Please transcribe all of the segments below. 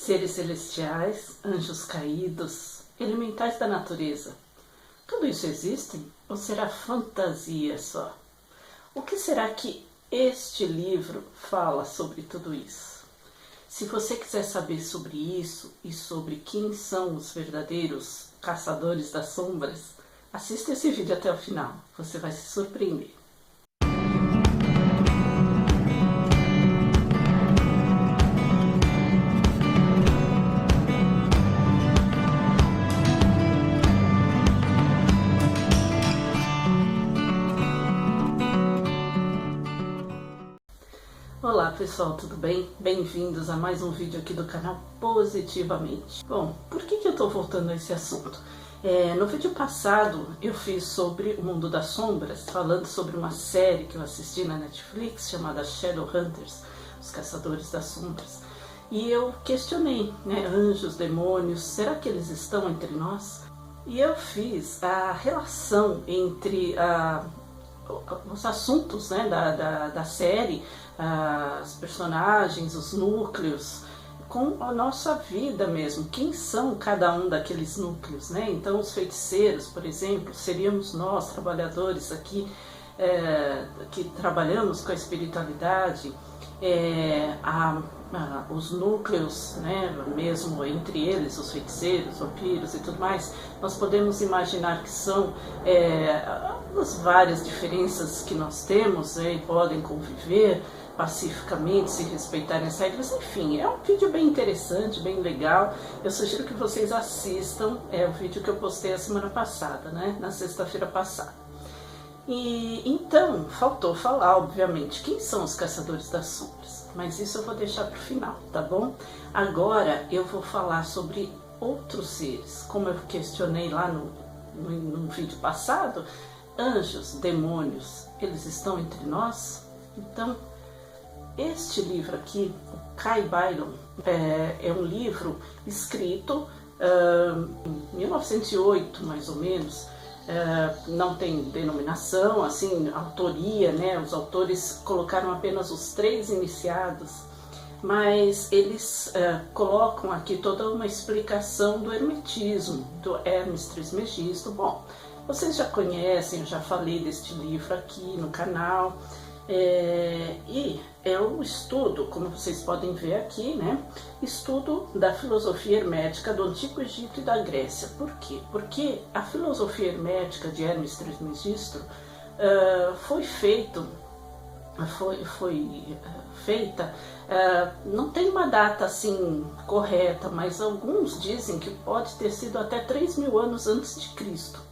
seres celestiais, anjos caídos, elementais da natureza. Tudo isso existe ou será fantasia só? O que será que este livro fala sobre tudo isso? Se você quiser saber sobre isso e sobre quem são os verdadeiros caçadores das sombras, assista esse vídeo até o final, você vai se surpreender. Olá pessoal, tudo bem? Bem-vindos a mais um vídeo aqui do canal Positivamente. Bom, por que eu tô voltando a esse assunto? No vídeo passado eu fiz sobre o mundo das sombras, falando sobre uma série que eu assisti na Netflix chamada Shadowhunters, os caçadores das sombras. E eu questionei, anjos, demônios, será que eles estão entre nós? E eu fiz a relação entre os assuntos da série, os personagens, os núcleos, com a nossa vida mesmo, quem são cada um daqueles núcleos, Então os feiticeiros, por exemplo, seríamos nós, trabalhadores aqui, que trabalhamos com a espiritualidade, os núcleos, mesmo entre eles, os feiticeiros, vampiros e tudo mais, nós podemos imaginar que são as várias diferenças que nós temos e podem conviver pacificamente, se respeitarem as regras, enfim, é um vídeo bem interessante, bem legal. Eu sugiro que vocês assistam, o vídeo que eu postei a semana passada, na sexta-feira passada. E então, faltou falar, obviamente, quem são os caçadores das sombras, mas isso eu vou deixar para o final, tá bom? Agora eu vou falar sobre outros seres, como eu questionei lá no vídeo passado, anjos, demônios, eles estão entre nós? Então, este livro aqui, o Kay Byron, é um livro escrito em 1908, mais ou menos. Não tem denominação, assim, autoria, Os autores colocaram apenas os 3 iniciados, mas eles colocam aqui toda uma explicação do hermetismo, do Hermes Trismegisto. Bom, vocês já conhecem, eu já falei deste livro aqui no canal, e é um estudo, como vocês podem ver aqui, estudo da filosofia hermética do Antigo Egito e da Grécia. Por quê? Porque a filosofia hermética de Hermes Trismegisto foi feita, não tem uma data assim correta, mas alguns dizem que pode ter sido até 3.000 anos antes de Cristo.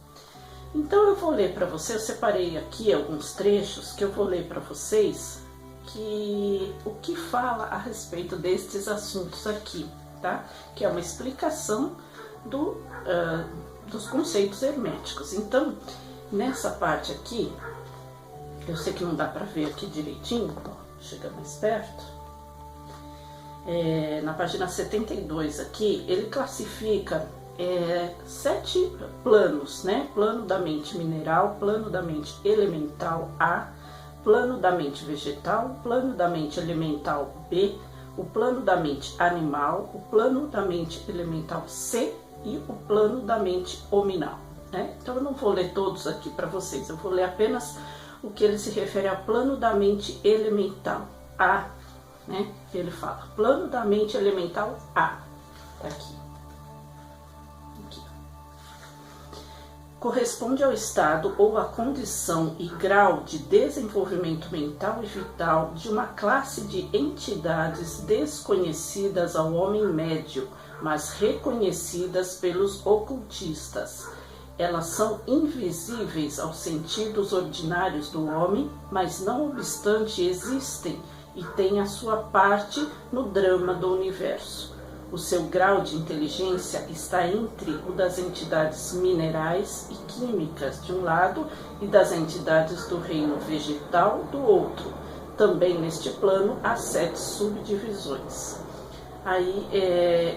Então eu vou ler para vocês, eu separei aqui alguns trechos que eu vou ler para vocês, o que fala a respeito destes assuntos aqui, tá? Que é uma explicação dos conceitos herméticos. Então, nessa parte aqui, eu sei que não dá para ver aqui direitinho, chega mais perto. Na página 72 aqui, ele classifica 7 planos, Plano da mente mineral, plano da mente elemental A, plano da mente vegetal, plano da mente elemental B, o plano da mente animal, o plano da mente elemental C e o plano da mente hominal, Então eu não vou ler todos aqui para vocês, eu vou ler apenas o que ele se refere ao plano da mente elemental A, que ele fala, plano da mente elemental A, tá aqui. Corresponde ao estado ou à condição e grau de desenvolvimento mental e vital de uma classe de entidades desconhecidas ao homem médio, mas reconhecidas pelos ocultistas. Elas são invisíveis aos sentidos ordinários do homem, mas não obstante existem e têm a sua parte no drama do universo. O seu grau de inteligência está entre o das entidades minerais e químicas de um lado e das entidades do reino vegetal do outro. Também neste plano há 7 subdivisões. Aí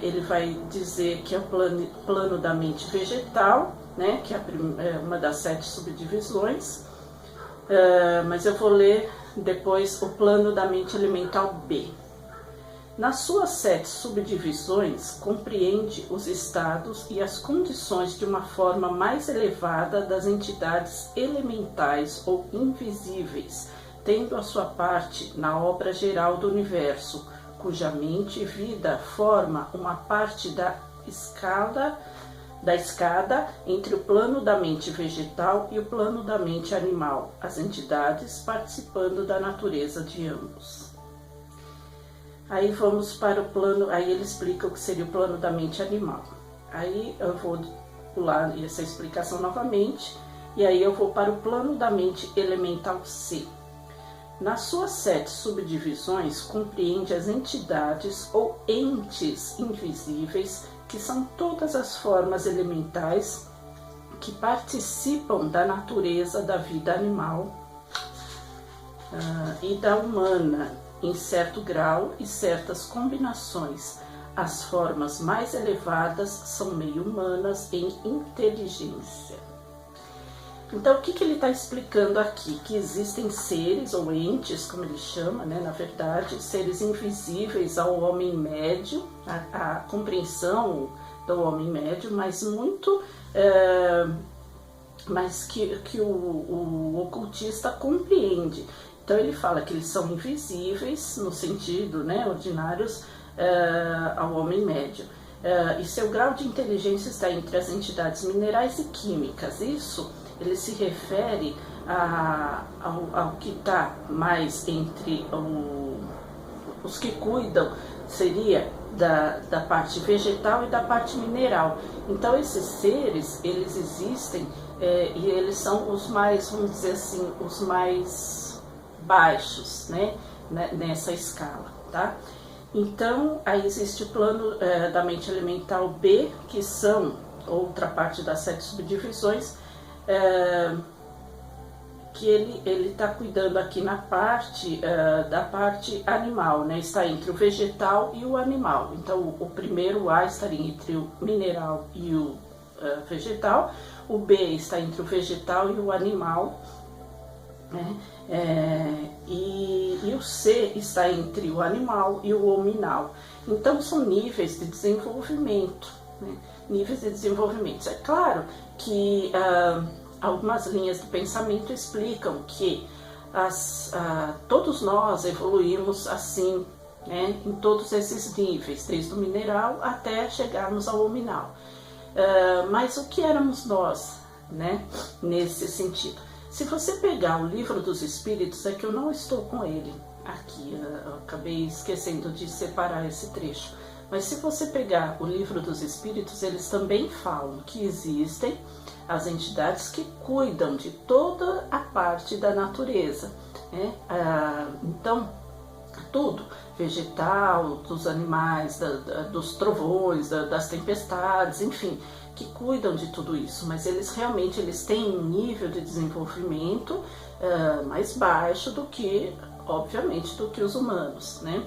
ele vai dizer que é o plano da mente vegetal, que é uma das 7 subdivisões, mas eu vou ler depois o plano da mente elemental B. Nas suas 7 subdivisões, compreende os estados e as condições de uma forma mais elevada das entidades elementais ou invisíveis, tendo a sua parte na obra geral do universo, cuja mente e vida forma uma parte da escada entre o plano da mente vegetal e o plano da mente animal, as entidades participando da natureza de ambos. Aí vamos para o plano, aí ele explica o que seria o plano da mente animal. Aí eu vou pular essa explicação novamente, e aí eu vou para o plano da mente elemental C. Nas suas 7 subdivisões, compreende as entidades ou entes invisíveis, que são todas as formas elementais que participam da natureza da vida animal e da humana, em certo grau e certas combinações. As formas mais elevadas são meio humanas em inteligência. Então, o que ele está explicando aqui? Que existem seres ou entes, como ele chama, né, na verdade, seres invisíveis ao homem médio, a compreensão do homem médio, mas muito, mas que o ocultista compreende. Então, ele fala que eles são invisíveis, no sentido, né, ordinários, ao homem médio. E seu grau de inteligência está entre as entidades minerais e químicas. Isso ele se refere ao que está mais entre os que cuidam, seria da parte vegetal e da parte mineral. Então esses seres, eles existem e eles são os mais, vamos dizer assim, os mais baixos, né, nessa escala, tá? Então aí existe o plano da mente elemental B, que são outra parte das 7 subdivisões, que ele está cuidando aqui na parte da parte animal, né? Está entre o vegetal e o animal. Então o primeiro A estaria entre o mineral e o vegetal, o B está entre o vegetal e o animal, né? E o C está entre o animal e o hominal. Então são níveis de desenvolvimento, né? Níveis de desenvolvimento. É claro que algumas linhas de pensamento explicam que todos nós evoluímos assim, né, em todos esses níveis, desde o mineral até chegarmos ao hominal. Mas o que éramos nós, né, nesse sentido? Se você pegar o Livro dos Espíritos, é que eu não estou com ele aqui, eu acabei esquecendo de separar esse trecho. Mas se você pegar o Livro dos Espíritos, eles também falam que existem as entidades que cuidam de toda a parte da natureza, né? Então, tudo, vegetal, dos animais, dos trovões, das tempestades, enfim, que cuidam de tudo isso, mas eles realmente têm um nível de desenvolvimento mais baixo do que, obviamente, do que os humanos, né?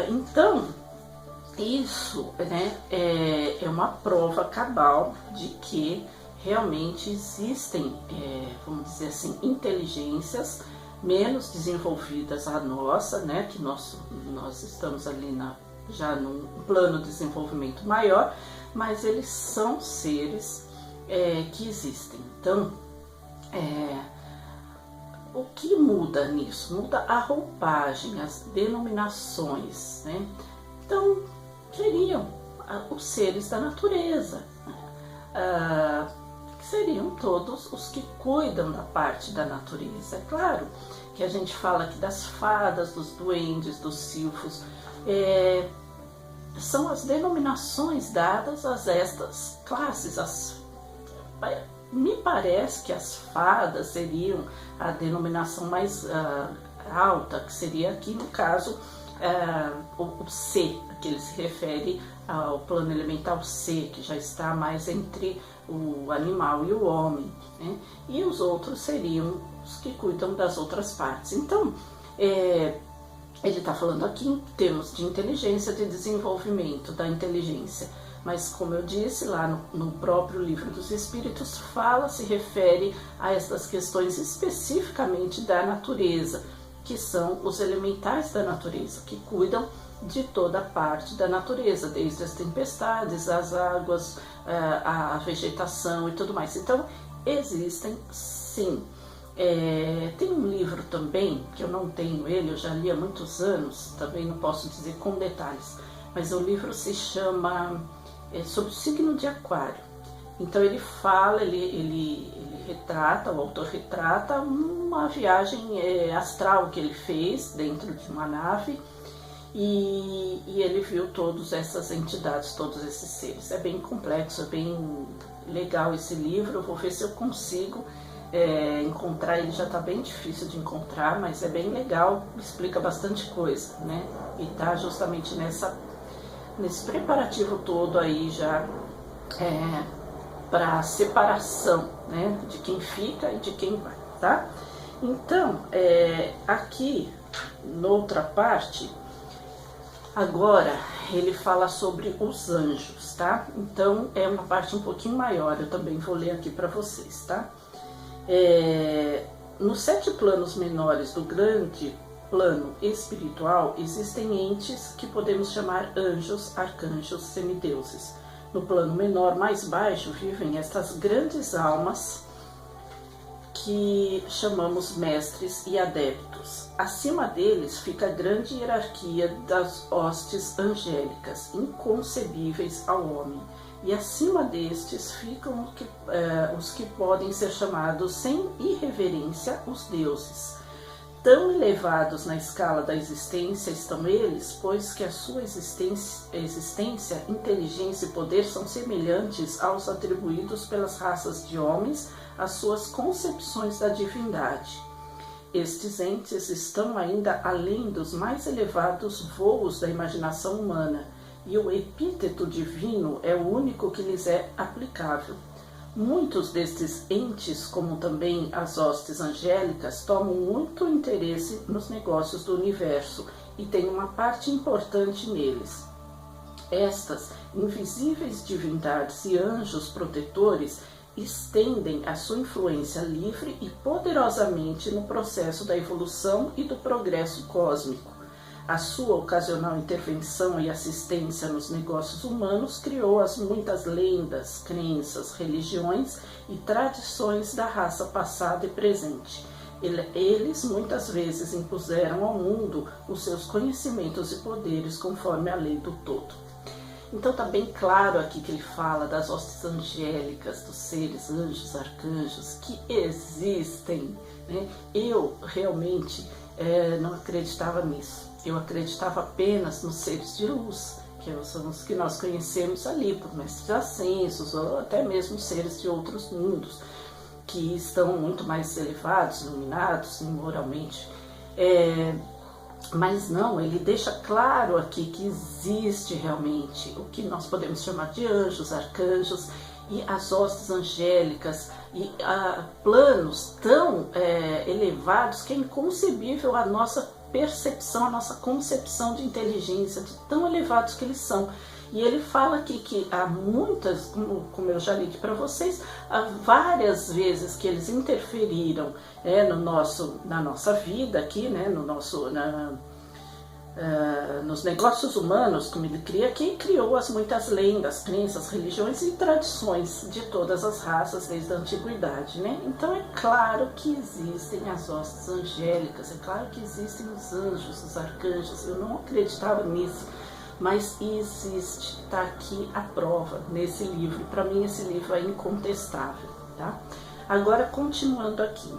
Então, isso, né, é uma prova cabal de que realmente existem, vamos dizer assim, inteligências menos desenvolvidas a nossa, né, que nós estamos ali já num plano de desenvolvimento maior, mas eles são seres que existem. Então, o que muda nisso? Muda a roupagem, as denominações, né? Então, seriam os seres da natureza, né? Que seriam todos os que cuidam da parte da natureza. É claro que a gente fala aqui das fadas, dos duendes, dos silfos, são as denominações dadas a estas classes. Me parece que as fadas seriam a denominação mais alta, que seria aqui no caso o C, que ele se refere ao plano elemental C, que já está mais entre o animal e o homem, né? E os outros seriam os que cuidam das outras partes. Então, ele está falando aqui em termos de inteligência, de desenvolvimento da inteligência. Mas, como eu disse, lá no próprio Livro dos Espíritos, se refere a essas questões especificamente da natureza, que são os elementais da natureza, que cuidam de toda parte da natureza, desde as tempestades, as águas, a vegetação e tudo mais. Então, existem sim. Tem um livro também, que eu não tenho ele, eu já li há muitos anos, também não posso dizer com detalhes, mas o livro se chama sobre o signo de Aquário. Então ele fala, ele retrata, o autor retrata uma viagem astral que ele fez dentro de uma nave e ele viu todas essas entidades, todos esses seres. É bem complexo, é bem legal esse livro, eu vou ver se eu consigo encontrar, ele já está bem difícil de encontrar, mas é bem legal, explica bastante coisa, né? E tá justamente nesse preparativo todo aí já para separação, né, de quem fica e de quem vai, tá? Então, aqui, noutra parte, agora ele fala sobre os anjos, tá? Então, é uma parte um pouquinho maior, eu também vou ler aqui para vocês, tá? Nos 7 planos menores do grande plano espiritual, existem entes que podemos chamar anjos, arcanjos, semideuses. No plano menor, mais baixo, vivem estas grandes almas que chamamos mestres e adeptos. Acima deles fica a grande hierarquia das hostes angélicas, inconcebíveis ao homem. E acima destes ficam os que podem ser chamados sem irreverência os deuses. Tão elevados na escala da existência estão eles, pois que a sua existência, inteligência e poder são semelhantes aos atribuídos pelas raças de homens às suas concepções da divindade. Estes entes estão ainda além dos mais elevados voos da imaginação humana, e o epíteto divino é o único que lhes é aplicável. Muitos destes entes, como também as hostes angélicas, tomam muito interesse nos negócios do universo e têm uma parte importante neles. Estas invisíveis divindades e anjos protetores estendem a sua influência livre e poderosamente no processo da evolução e do progresso cósmico. A sua ocasional intervenção e assistência nos negócios humanos criou as muitas lendas, crenças, religiões e tradições da raça passada e presente. Eles muitas vezes impuseram ao mundo os seus conhecimentos e poderes conforme a lei do todo. Então está bem claro aqui que ele fala das hostes angélicas, dos seres, anjos, arcanjos, que existem, né? Eu realmente não acreditava nisso. Eu acreditava apenas nos seres de luz, que são os que nós conhecemos ali, por mestres ascensos, ou até mesmo seres de outros mundos, que estão muito mais elevados, iluminados moralmente. Mas não, ele deixa claro aqui que existe realmente o que nós podemos chamar de anjos, arcanjos e as hostes angélicas, e planos tão elevados que é inconcebível a nossa percepção, a nossa concepção de inteligência, de tão elevados que eles são. E ele fala aqui que há muitas, como eu já li aqui para vocês, há várias vezes que eles interferiram na nossa vida aqui, né, nos negócios humanos, como ele cria, que criou as muitas lendas, crenças, religiões e tradições de todas as raças desde a antiguidade, né? Então é claro que existem as hostes angélicas, é claro que existem os anjos, os arcanjos. Eu não acreditava nisso, mas existe, está aqui a prova nesse livro. Para mim esse livro é incontestável, tá? Agora, continuando aqui.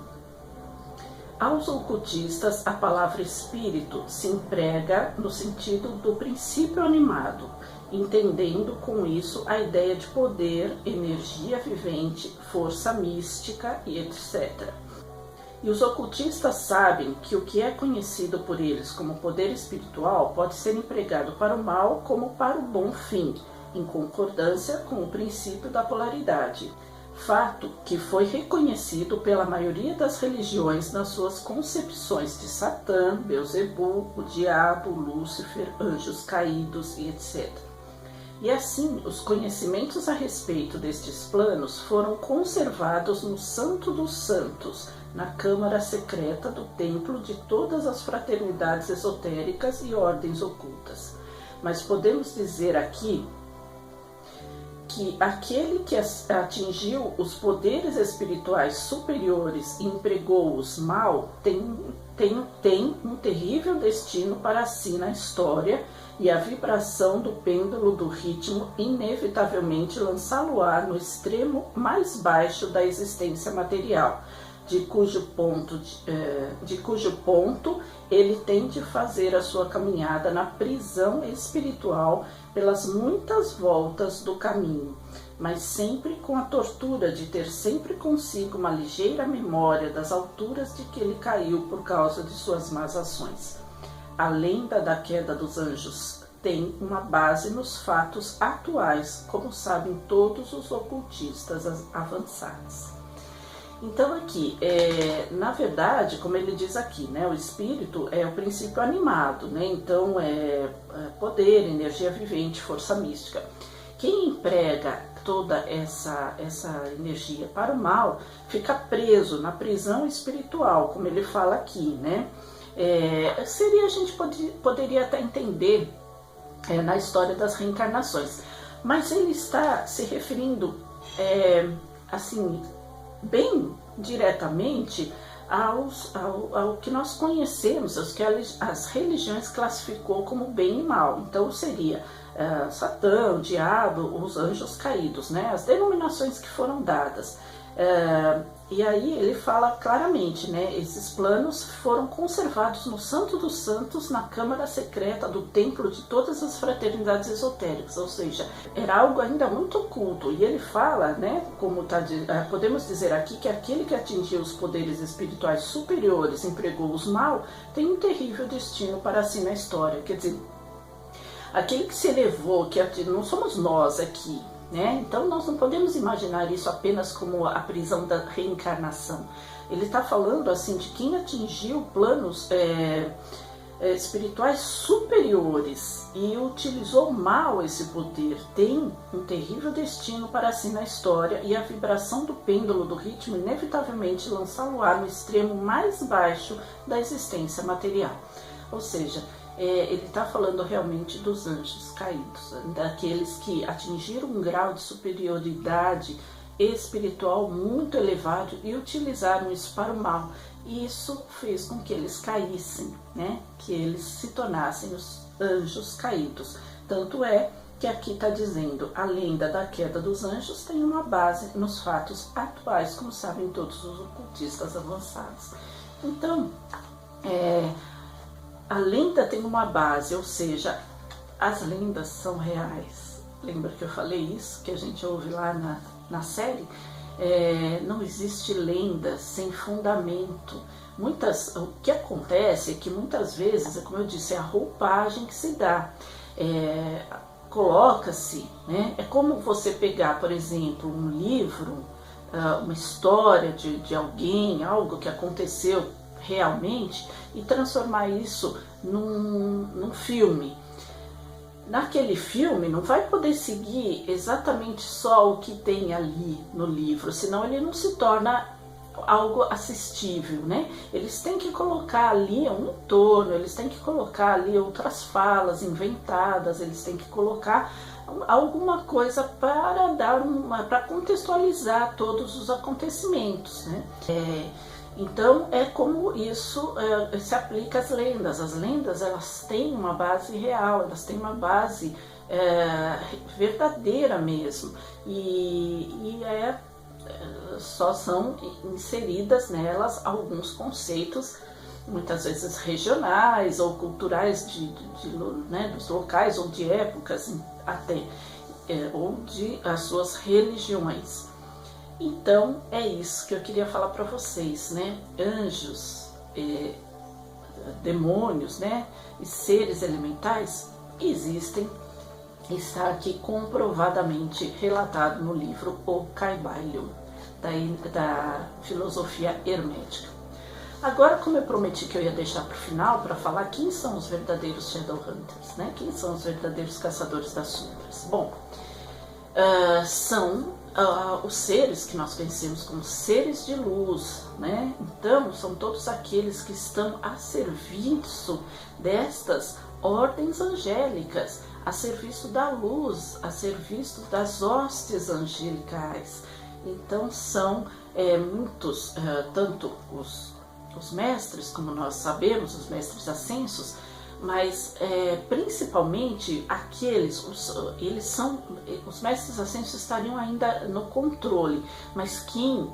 Aos ocultistas, a palavra espírito se emprega no sentido do princípio animado, entendendo com isso a ideia de poder, energia vivente, força mística e etc. E os ocultistas sabem que o que é conhecido por eles como poder espiritual pode ser empregado para o mal como para o bom fim, em concordância com o princípio da polaridade. Fato que foi reconhecido pela maioria das religiões nas suas concepções de Satã, Beelzebul, o diabo, Lúcifer, anjos caídos e etc. E assim, os conhecimentos a respeito destes planos foram conservados no Santo dos Santos, na Câmara Secreta do Templo de todas as fraternidades esotéricas e ordens ocultas. Mas podemos dizer aqui que aquele que atingiu os poderes espirituais superiores e empregou-os mal tem um terrível destino para si na história, e a vibração do pêndulo do ritmo inevitavelmente lançá-lo-á no extremo mais baixo da existência material, de cujo ponto ele tem de fazer a sua caminhada na prisão espiritual pelas muitas voltas do caminho, mas sempre com a tortura de ter sempre consigo uma ligeira memória das alturas de que ele caiu por causa de suas más ações. A lenda da queda dos anjos tem uma base nos fatos atuais, como sabem todos os ocultistas avançados. Então aqui, na verdade, como ele diz aqui, né, o espírito é o princípio animado, né, então é poder, energia vivente, força mística. Quem emprega toda essa energia para o mal fica preso na prisão espiritual, como ele fala aqui, né? A gente poderia até entender na história das reencarnações, mas ele está se referindo assim, bem diretamente ao que nós conhecemos, aos que as religiões classificou como bem e mal. Então seria Satã, o diabo, os anjos caídos, né? As denominações que foram dadas. E aí ele fala claramente, né? Esses planos foram conservados no Santo dos Santos, na Câmara Secreta do Templo de todas as fraternidades esotéricas, ou seja, era algo ainda muito oculto. E ele fala, né? Como podemos dizer aqui, que aquele que atingiu os poderes espirituais superiores, empregou-os mal, tem um terrível destino para si na história. Quer dizer, aquele que se elevou, que não somos nós aqui, né? Então nós não podemos imaginar isso apenas como a prisão da reencarnação. Ele está falando assim de quem atingiu planos espirituais superiores e utilizou mal esse poder, tem um terrível destino para si na história, e a vibração do pêndulo do ritmo inevitavelmente lançá-lo-á no extremo mais baixo da existência material. Ou seja, ele está falando realmente dos anjos caídos, daqueles que atingiram um grau de superioridade espiritual muito elevado e utilizaram isso para o mal. E isso fez com que eles caíssem, né? Que eles se tornassem os anjos caídos. Tanto é que aqui está dizendo, a lenda da queda dos anjos tem uma base nos fatos atuais, como sabem todos os ocultistas avançados. Então, a lenda tem uma base, ou seja, as lendas são reais. Lembra que eu falei isso, que a gente ouve lá na série? Não existe lenda sem fundamento. O que acontece é que muitas vezes, como eu disse, é a roupagem que se dá. Coloca-se, né? É como você pegar, por exemplo, um livro, uma história de alguém, algo que aconteceu realmente, e transformar isso num filme. Naquele filme não vai poder seguir exatamente só o que tem ali no livro, senão ele não se torna algo assistível, né? Eles têm que colocar ali um entorno, eles têm que colocar ali outras falas inventadas, eles têm que colocar alguma coisa para contextualizar todos os acontecimentos, né? Então é como isso se aplica às lendas. As lendas, elas têm uma base real, elas têm uma base verdadeira mesmo, e só são inseridas nelas alguns conceitos, muitas vezes regionais ou culturais dos locais ou de épocas até, ou de as suas religiões. Então é isso que eu queria falar para vocês, né? Anjos, demônios, né? E seres elementais existem, está aqui comprovadamente relatado no livro O Kybalion, da filosofia hermética. Agora, como eu prometi que eu ia deixar para o final, para falar quem são os verdadeiros Shadowhunters, né? Quem são os verdadeiros caçadores das sombras? Bom, são os seres que nós conhecemos como seres de luz, né? Então, são todos aqueles que estão a serviço destas ordens angélicas, a serviço da luz, a serviço das hostes angelicais. Então, são muitos, tanto os mestres, como nós sabemos, os mestres ascensos, mas principalmente aqueles, os mestres ascensos estariam ainda no controle, mas quem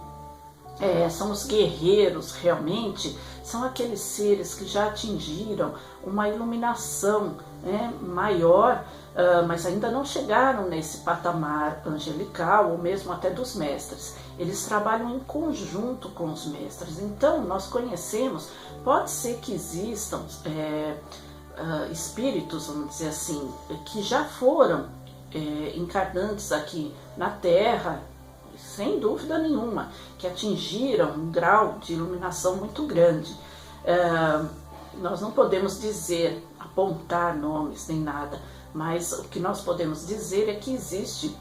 são os guerreiros realmente, são aqueles seres que já atingiram uma iluminação, né, maior, mas ainda não chegaram nesse patamar angelical ou mesmo até dos mestres. Eles trabalham em conjunto com os mestres. Então nós conhecemos, pode ser que existam espíritos, vamos dizer assim, que já foram encarnantes aqui na Terra, sem dúvida nenhuma, que atingiram um grau de iluminação muito grande. Nós não podemos dizer, apontar nomes nem nada, mas o que nós podemos dizer é que existe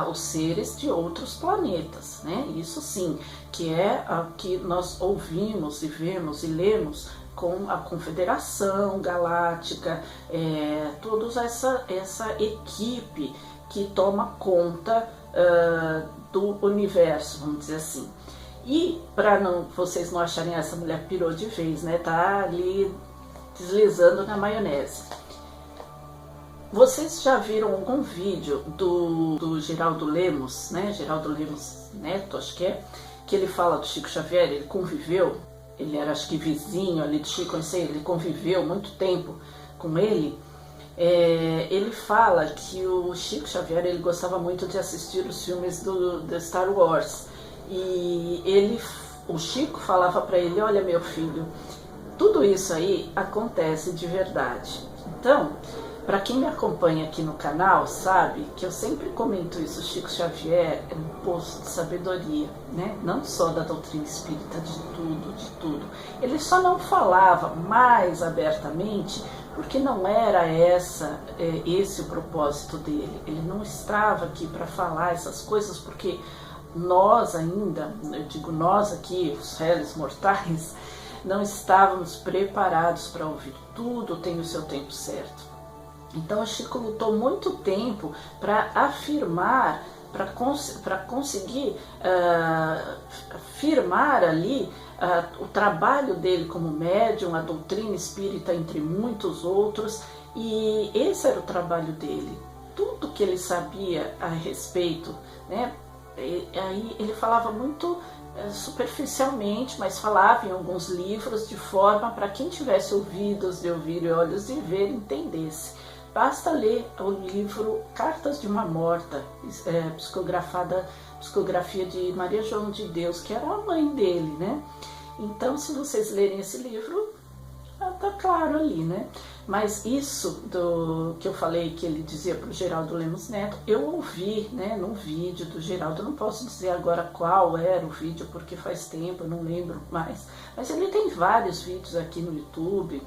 os seres de outros planetas, né? Isso sim, que é o que nós ouvimos e vemos e lemos com a Confederação Galáctica, toda essa equipe que toma conta do universo, vamos dizer assim. E para vocês não acharem essa mulher pirou de vez, né? Tá ali deslizando na maionese. Vocês já viram algum vídeo do Geraldo Lemos, né? Geraldo Lemos Neto, acho que ele fala do Chico Xavier. Ele conviveu, ele era acho que vizinho ali do Chico, não sei, ele conviveu muito tempo com ele. Ele fala que o Chico Xavier ele gostava muito de assistir os filmes do Star Wars, e o Chico falava para ele: olha, meu filho, tudo isso aí acontece de verdade. Então, para quem me acompanha aqui no canal sabe que eu sempre comento isso. O Chico Xavier é um poço de sabedoria, né? Não só da doutrina espírita, de tudo. Ele só não falava mais abertamente porque não era esse o propósito dele. Ele não estava aqui para falar essas coisas porque nós ainda, eu digo nós aqui, os réis mortais, não estávamos preparados para ouvir. Tudo tem o seu tempo certo. Então o Chico lutou muito tempo para afirmar, para conseguir afirmar ali o trabalho dele como médium, a doutrina espírita, entre muitos outros, e esse era o trabalho dele. Tudo que ele sabia a respeito, né? Aí ele falava muito superficialmente, mas falava em alguns livros de forma para quem tivesse ouvidos de ouvir e olhos de ver entendesse. Basta ler o livro Cartas de uma Morta, psicografia de Maria João de Deus, que era a mãe dele, né? Então, se vocês lerem esse livro, tá claro ali, né? Mas isso que eu falei que ele dizia para o Geraldo Lemos Neto, eu ouvi, né, num vídeo do Geraldo. Eu não posso dizer agora qual era o vídeo, porque faz tempo, eu não lembro mais. Mas ele tem vários vídeos aqui no YouTube,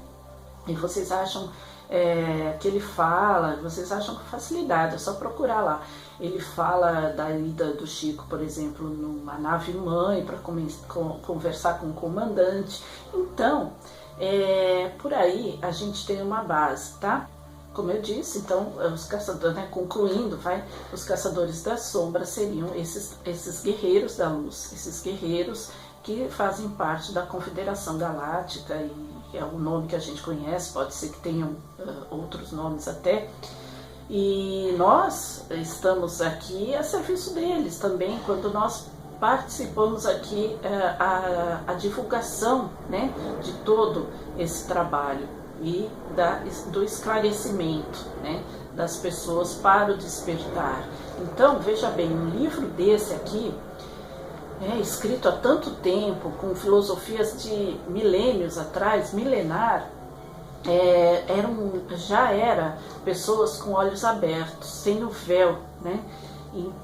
e vocês acham que ele fala, vocês acham com facilidade, é só procurar lá. Ele fala da ida do Chico, por exemplo, numa nave-mãe para conversar com o comandante. Então, por aí a gente tem uma base, tá? Como eu disse, então, os caçadores, né, concluindo, os caçadores das sombras seriam esses guerreiros da luz, esses guerreiros que fazem parte da Confederação Galáctica, e é o nome que a gente conhece, pode ser que tenham outros nomes até, e nós estamos aqui a serviço deles também, quando nós participamos aqui a divulgação, né, de todo esse trabalho e do esclarecimento, né, das pessoas para o despertar. Então, veja bem, um livro desse aqui, escrito há tanto tempo, com filosofias de milênios atrás, milenar, já era pessoas com olhos abertos, sem o véu, né?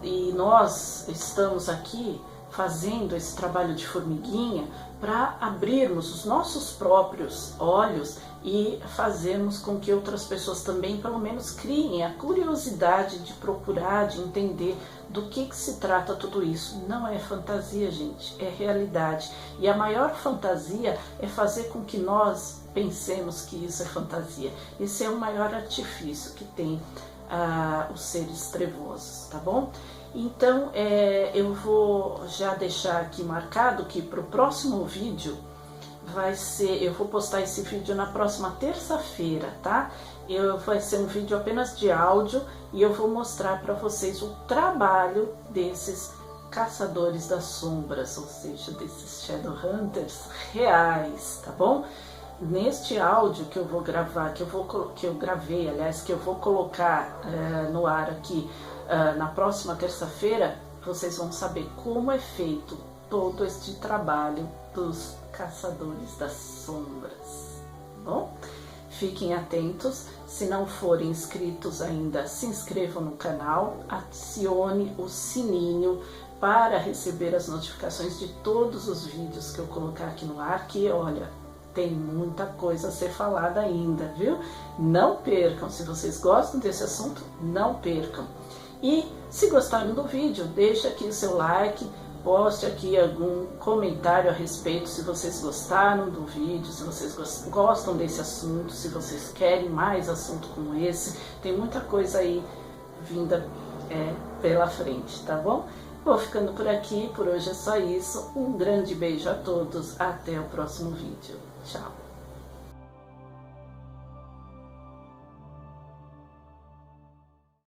E nós estamos aqui fazendo esse trabalho de formiguinha para abrirmos os nossos próprios olhos e fazermos com que outras pessoas também, pelo menos, criem a curiosidade de procurar, de entender do que se trata tudo isso. Não é fantasia, gente, é realidade. E a maior fantasia é fazer com que nós pensemos que isso é fantasia. Esse é o maior artifício que tem os seres trevosos, tá bom? Então, eu vou já deixar aqui marcado que para o próximo vídeo eu vou postar esse vídeo na próxima terça-feira, tá? Vai ser um vídeo apenas de áudio e eu vou mostrar para vocês o trabalho desses caçadores das sombras, ou seja, desses Shadowhunters reais, tá bom? Neste áudio que eu vou gravar, que eu gravei, aliás, que eu vou colocar no ar aqui na próxima terça-feira, vocês vão saber como é feito todo este trabalho dos caçadores das sombras, tá bom? Fiquem atentos, se não forem inscritos ainda, se inscrevam no canal, acione o sininho para receber as notificações de todos os vídeos que eu colocar aqui no ar, que olha, tem muita coisa a ser falada ainda, viu? Não percam, se vocês gostam desse assunto, não percam. E se gostaram do vídeo, deixa aqui o seu like, poste aqui algum comentário a respeito se vocês gostaram do vídeo, se vocês gostam desse assunto, se vocês querem mais assunto como esse. Tem muita coisa aí vinda pela frente, tá bom? Vou ficando por aqui, por hoje é só isso. Um grande beijo a todos, até o próximo vídeo. Tchau!